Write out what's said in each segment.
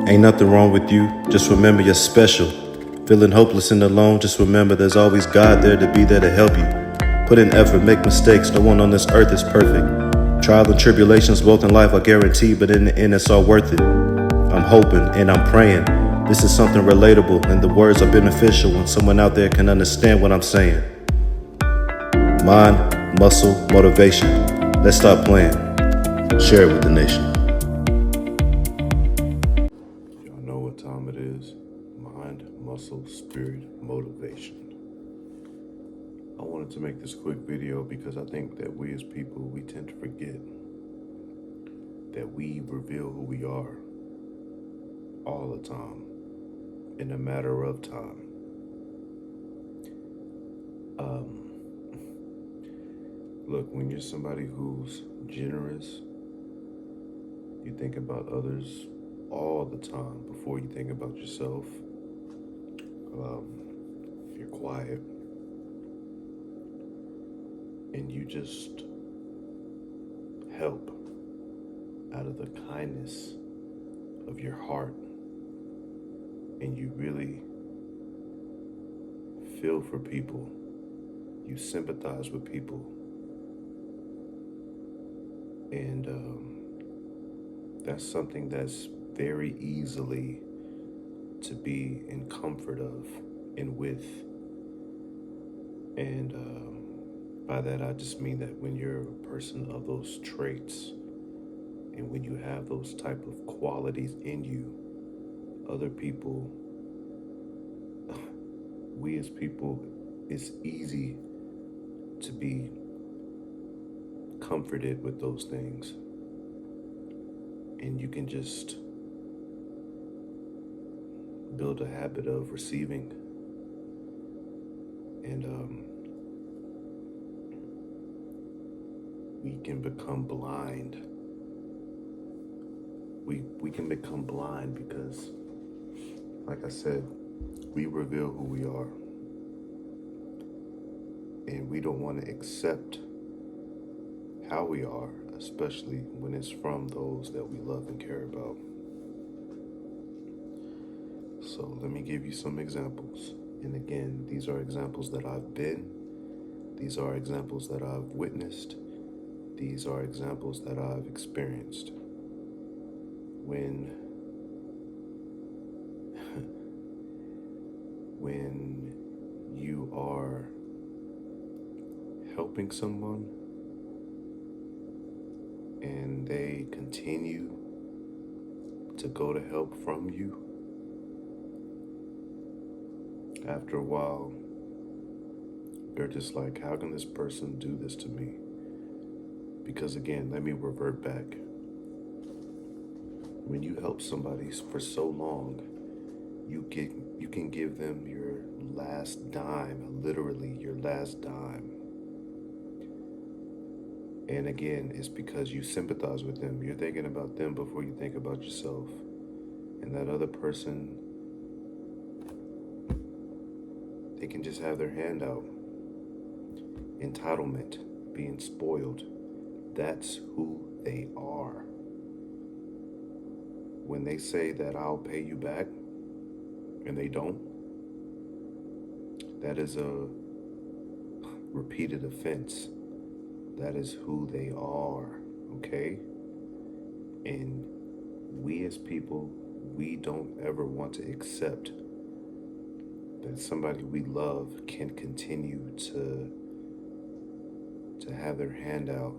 Ain't nothing wrong with you, just remember you're special. Feeling hopeless and alone, just remember there's always God there to be there to help you. Put in effort, make mistakes, no one on this earth is perfect. Trials and tribulations both in life are guaranteed, but in the end it's all worth it. I'm hoping and I'm praying. This is something relatable and the words are beneficial when someone out there can understand what I'm saying. Mind, muscle, motivation. Let's stop playing. Share it with the nation. Y'all know what time it is. Mind, muscle, spirit, motivation. I wanted to make this quick video because I think that we as people, we tend to forget that we reveal who we are all the time, in a matter of time. Look, when you're somebody who's generous, you think about others all the time before you think about yourself. If you're quiet and you just help out of the kindness of your heart, and you really feel for people, you sympathize with people, and that's something that's very easily to be in comfort of and with. And by that I just mean that when you're a person of those traits and when you have those type of qualities in you, other people, we as people, it's easy to be comforted with those things, and you can just build a habit of receiving. And we can become blind. We can become blind because, like I said, we reveal who we are, and we don't want to accept how we are, especially when it's from those that we love and care about. So let me give you some examples. And again, these are examples that I've been, these are examples that I've witnessed, these are examples that I've experienced. When you are helping someone and they continue to go to help from you, after a while, they're just like, how can this person do this to me? Because again, let me revert back. When you help somebody for so long, you can give them your last dime, literally your last dime. And again, it's because you sympathize with them. You're thinking about them before you think about yourself. And that other person, they can just have their hand out. Entitlement, being spoiled. That's who they are. When they say that I'll pay you back, and they don't, that is a repeated offense. That is who they are, okay? And we as people, we don't ever want to accept that somebody we love can continue to have their hand out.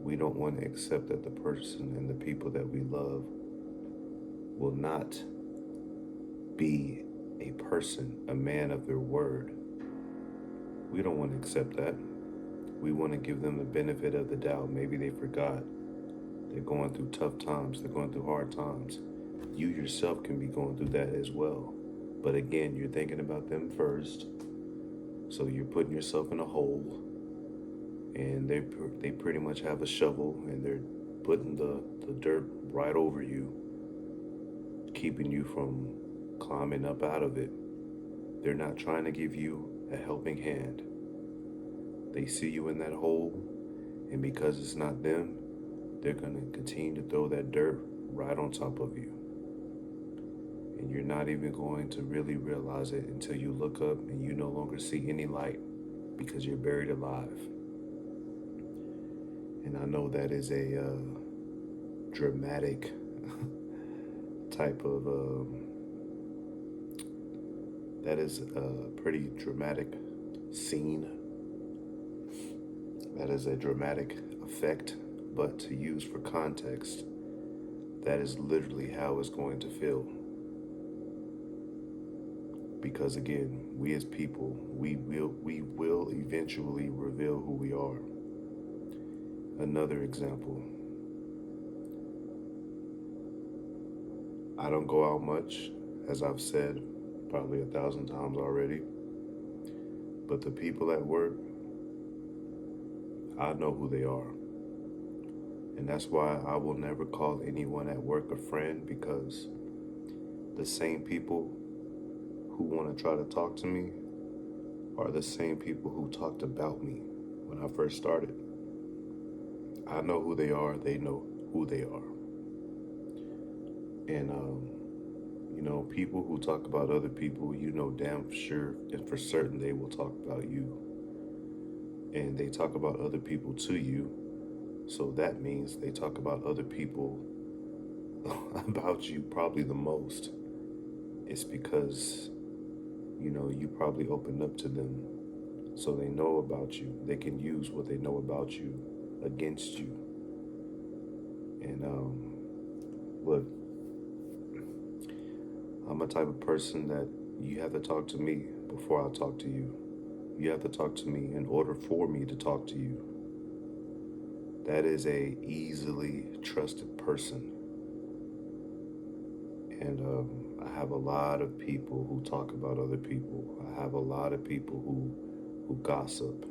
We don't want to accept that the person and the people that we love will not be a person, a man of their word. We don't want to accept that. We want to give them the benefit of the doubt. Maybe they forgot. They're going through tough times. They're going through hard times. You yourself can be going through that as well. But again, you're thinking about them first. So you're putting yourself in a hole. And they pretty much have a shovel and they're putting the dirt right over you, keeping you from climbing up out of it. They're not trying to give you a helping hand. They see you in that hole, and because it's not them, they're going to continue to throw that dirt right on top of you. And you're not even going to really realize it until you look up and you no longer see any light because you're buried alive. And I know that is a dramatic type of, that is a pretty dramatic scene. That is a dramatic effect, but to use for context, that is literally how it's going to feel. Because again, we as people, we will eventually reveal who we are. Another example. I don't go out much, as I've said probably 1,000 times already. But the people at work, I know who they are. And that's why I will never call anyone at work a friend, because the same people who want to try to talk to me are the same people who talked about me when I first started. I know who they are, they know who they are. And, people who talk about other people, damn sure and for certain they will talk about you. And they talk about other people to you. So that means they talk about other people about you probably the most. It's because, you probably opened up to them. So they know about you. They can use what they know about you against you. And look, I'm a type of person that you have to talk to me before I talk to you. You have to talk to me in order for me to talk to you. That is a easily trusted person. And I have a lot of people who talk about other people. I have a lot of people who gossip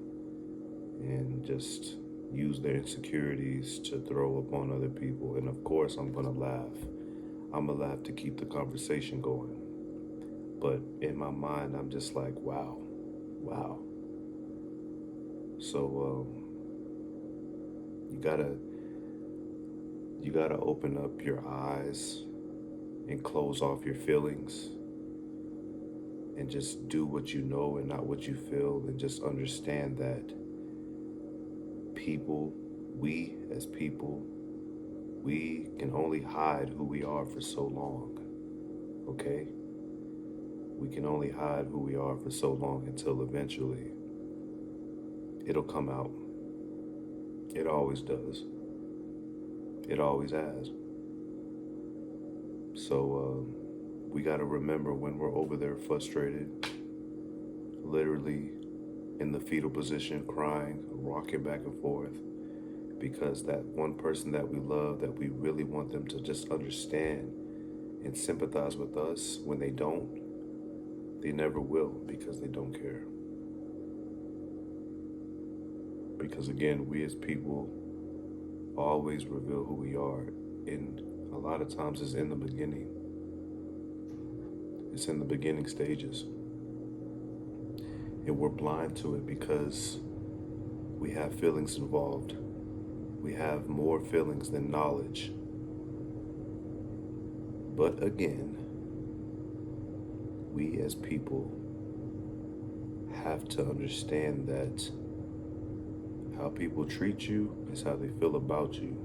and just use their insecurities to throw upon other people. And of course, I'm going to laugh. I'm going to laugh to keep the conversation going. But in my mind, I'm just like, wow. So you gotta open up your eyes and close off your feelings and just do what you know and not what you feel, and just understand that we as people, we can only hide who we are for so long, okay? We can only hide who we are for so long until eventually it'll come out. It always does. It always has. So we got to remember when we're over there frustrated, literally in the fetal position, crying, rocking back and forth, because that one person that we love, that we really want them to just understand and sympathize with us, when they don't, they never will, because they don't care. Because again, we as people always reveal who we are, and a lot of times it's in the beginning. It's in the beginning stages. And we're blind to it because we have feelings involved. We have more feelings than knowledge. But again, we as people have to understand that how people treat you is how they feel about you.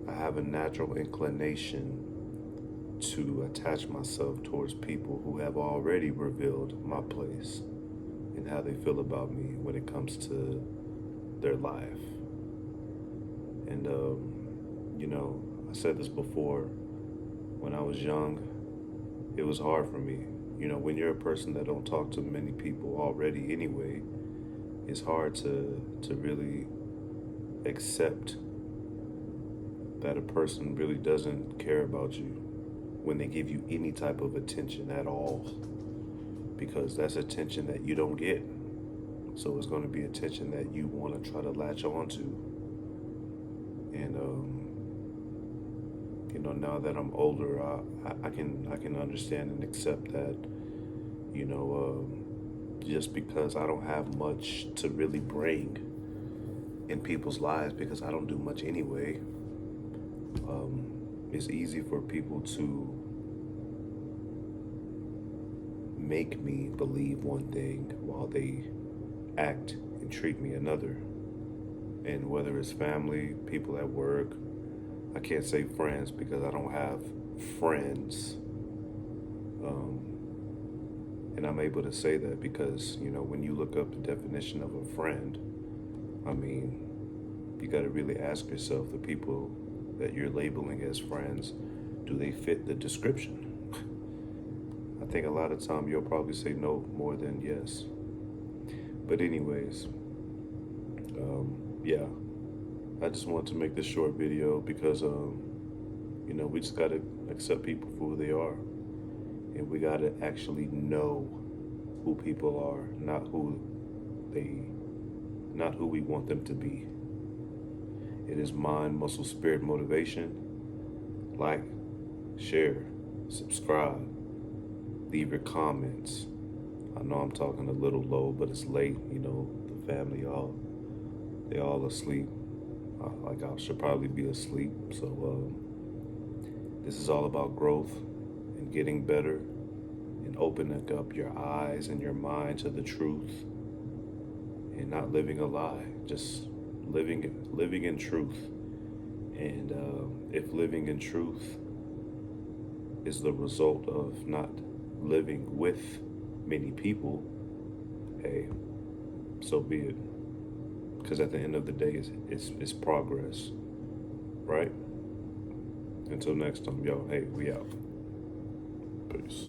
I have a natural inclination to attach myself towards people who have already revealed my place and how they feel about me when it comes to their life. And, I said this before, when I was young, it was hard for me. When you're a person that don't talk to many people already anyway, it's hard to really accept that a person really doesn't care about you when they give you any type of attention at all, because that's attention that you don't get. So it's going to be attention that you want to try to latch on to. And now that I'm older, I can understand and accept that, just because I don't have much to really bring in people's lives, because I don't do much anyway, It's easy for people to make me believe one thing while they act and treat me another. And whether it's family, people at work, I can't say friends because I don't have friends. Um, and I'm able to say that because, when you look up the definition of a friend, I mean, you got to really ask yourself, the people that you're labeling as friends, do they fit the description? I think a lot of time you'll probably say no more than yes. But anyways, yeah, I just wanted to make this short video because, we just got to accept people for who they are. And we got to actually know who people are, not who we want them to be. It is mind, muscle, spirit, motivation. Like, share, subscribe, leave your comments. I know I'm talking a little low, but it's late. The family they all asleep. Like I should probably be asleep. So this is all about growth and getting better and opening up your eyes and your mind to the truth and not living a lie, just living in truth. And if living in truth is the result of not living with many people, hey, so be it. Because at the end of the day, it's progress, right? Until next time, yo, hey, we out. Peace.